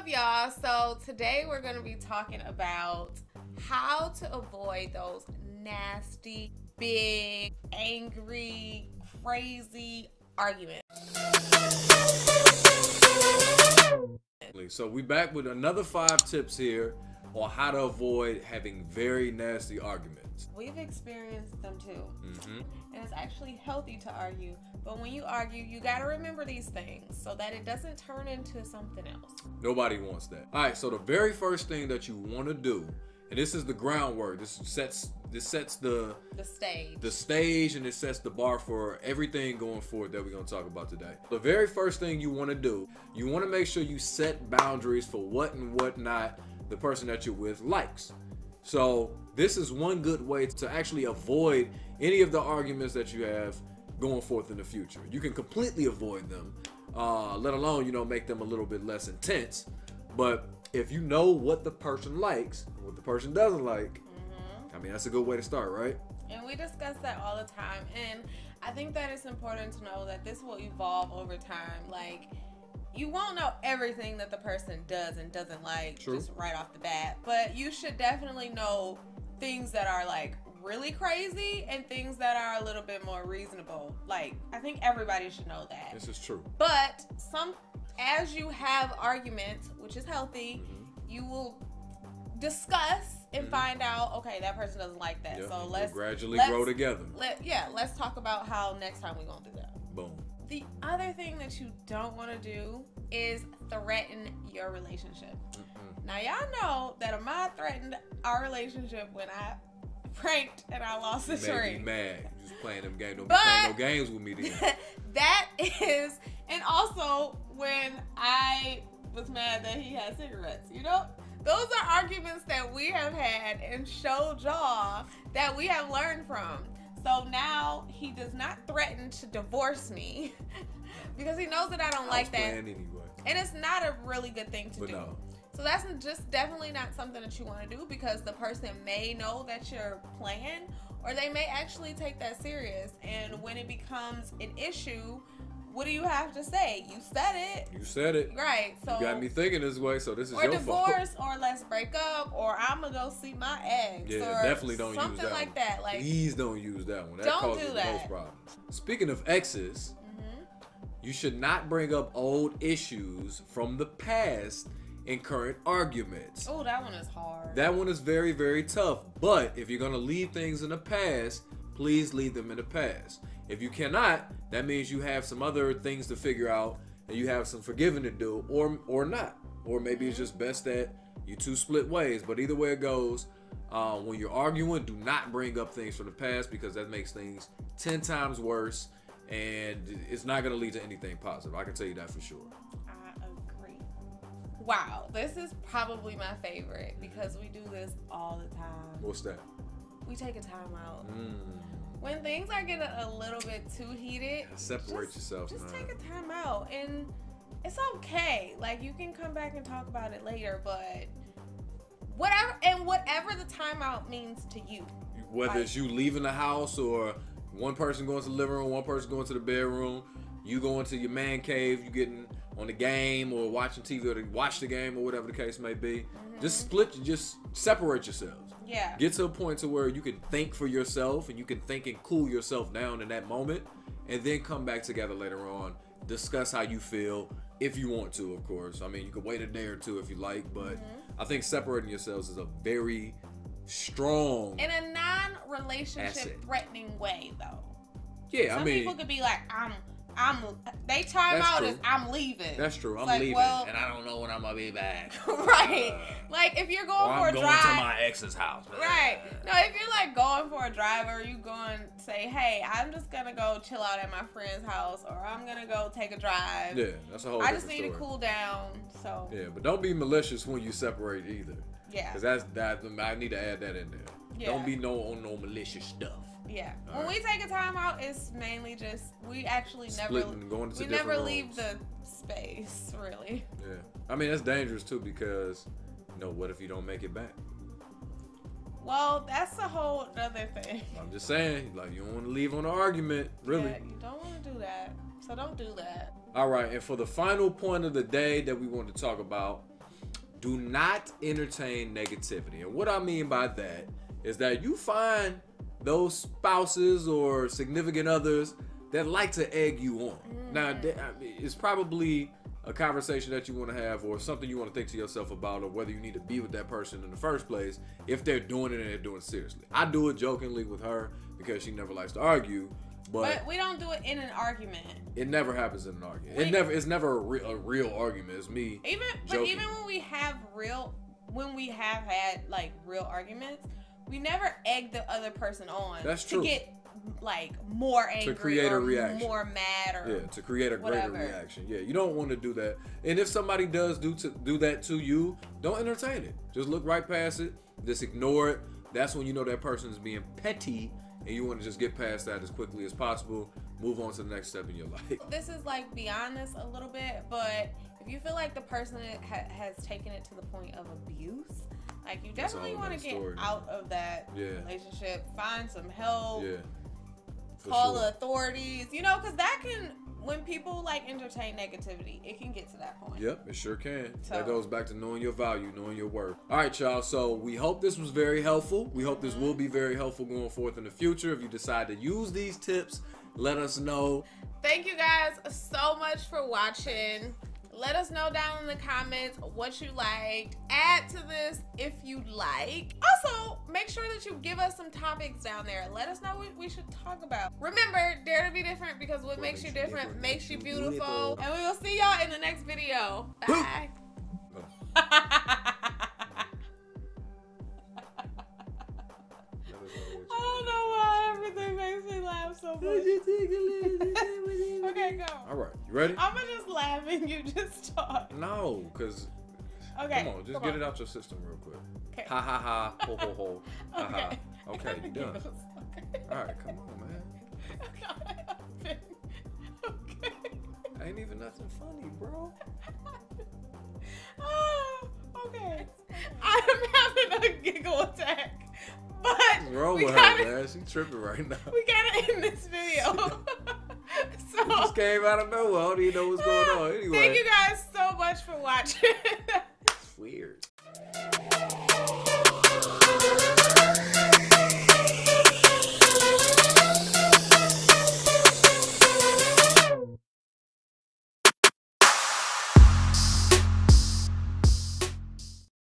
up, y'all? So today we're going to be talking about how to avoid those nasty, big, angry, crazy arguments. So we back with another 5 tips here on how to avoid having very nasty arguments. We've experienced them too. And it's actually healthy to argue. But when you argue, you got to remember these things so that it doesn't turn into something else. Nobody wants that. All right, so the very first thing that you want to do, and this is the groundwork, this sets the stage, and it sets the bar for everything going forward that we're going to talk about today. The very first thing you want to do, you want to make sure you set boundaries for what and what not the person that you're with likes. So this is one good way to actually avoid any of the arguments that you have going forth in the future. You can completely avoid them, let alone, make them a little bit less intense. But if you know what the person likes, what the person doesn't like, I mean, that's a good way to start, right? And we discuss that all the time. And I think that it's important to know that this will evolve over time. Like, you won't know everything that the person does and doesn't like just right off the bat. But you should definitely know things that are like really crazy and things that are a little bit more reasonable. Like, I think everybody should know that. This is true. But as you have arguments, which is healthy, you will discuss and find out, okay, that person doesn't like that. Yeah, so let's gradually grow together. Let's talk about how next time we're gonna do that. Boom. The other thing that you don't want to do is threaten your relationship. Now, y'all know that Ahmad threatened our relationship when I pranked and I lost the tree. Made me mad. You just playing them games. Don't be playing no games with me then. That is, and also when I was mad that he had cigarettes, Those are arguments that we have had and showed y'all that we have learned from. So now he does not threaten to divorce me because he knows that I don't like that. Anyway. And it's not a really good thing to do. No. So that's just definitely not something that you want to do because the person may know that you're playing or they may actually take that serious. And when it becomes an issue, what do you have to say? You said it. You said it. Right. So you got me thinking this way, so this is your fault. Or divorce, or let's break up, or I'm going to go see my ex. Yeah, or definitely don't use that something like one. that. Like, please don't use that one. That don't causes do the most problems. Speaking of exes, you should not bring up old issues from the past in current arguments. Oh, that one is hard. That one is very, very tough. But if you're going to leave things in the past, please leave them in the past. If you cannot, that means you have some other things to figure out and you have some forgiving to do or not. Or maybe it's just best that you two split ways. But either way it goes, when you're arguing, do not bring up things from the past because that makes things 10 times worse and it's not going to lead to anything positive. I can tell you that for sure. I agree. Wow, this is probably my favorite because we do this all the time. What's that? We take a timeout. When things are getting a little bit too heated, separate yourself. Just take a time out, and it's okay. Like, you can come back and talk about it later, but whatever the timeout means to you. Whether it's you leaving the house or one person going to the living room, one person going to the bedroom, you going to your man cave, you getting on the game or watching TV or to watch the game or whatever the case may be. Just separate yourselves. Yeah. Get to a point to where you can think for yourself and you can think and cool yourself down in that moment and then come back together later on. Discuss how you feel if you want to, of course. I mean, you could wait a day or two if you like, but I think separating yourselves is a very strong in a non-relationship threatening way, though. Yeah, some people could be like, they time out as I'm leaving. That's true. I'm leaving, and I don't know when I'm gonna be back. Right. Like, if you're going for a drive, I'm going to my ex's house. Right. No, if you're like going for a drive, or you going to say, hey, I'm just gonna go chill out at my friend's house, or I'm gonna go take a drive. Yeah, that's a whole. I just need to cool down. So. Yeah, but don't be malicious when you separate either. Yeah. Because I need to add that in there. Yeah. Don't be no malicious stuff. Yeah. When we take a time out, it's mainly just we actually never leave the space, really. Yeah. I mean, that's dangerous too because, what if you don't make it back? Well, that's a whole other thing. I'm just saying, like, you don't want to leave on an argument, really. Yeah, you don't want to do that. So don't do that. All right, and for the final point of the day that we want to talk about, do not entertain negativity. And what I mean by that is that you find those spouses or significant others that like to egg you on. Now, it's probably a conversation that you want to have or something you want to think to yourself about, or whether you need to be with that person in the first place if they're doing it and they're doing it seriously. I do it jokingly with her because she never likes to argue. But we don't do it in an argument. It never happens in an argument. It's never a real argument. It's me. Even when we have had like real arguments, we never egg the other person on. That's true. To get like more angry, to create a reaction, more mad, or to create a greater reaction. Yeah, you don't want to do that. And if somebody does do that to you, don't entertain it. Just look right past it. Just ignore it. That's when you know that person is being petty. And you want to just get past that as quickly as possible. Move on to the next step in your life. This is like beyond this a little bit, but if you feel like the person has taken it to the point of abuse, like you definitely want to get out of that relationship. Find some help. Yeah. Call the authorities. You know, because that can, when people like entertain negativity, it can get to that point. Yep, it sure can. So, that goes back to knowing your value, knowing your worth. All right, y'all. So we hope this was very helpful. We hope this will be very helpful going forth in the future. If you decide to use these tips, let us know. Thank you guys so much for watching. Let us know down in the comments what you liked. Add to this if you like. Also, make sure that you give us some topics down there. Let us know what we should talk about. Remember, dare to be different, because what makes you different makes you beautiful. And we will see y'all in the next video. Bye. I don't know why everything makes me laugh so much. Okay, go. All right, you ready? I'm gonna just laugh and you just talk. No, because come on, just get it out your system real quick. Okay. Ha ha ha, ho ho ho, ha ha. Okay, you done. Okay. All right, come on, man. Okay. Ain't even nothing funny, bro. Oh, okay. I'm having a giggle attack. But what's wrong with her, man? She tripping right now. We gotta end this video. So, it just came out of nowhere. I don't even know what's going on. Anyway. Thank you guys so much for watching. It's weird.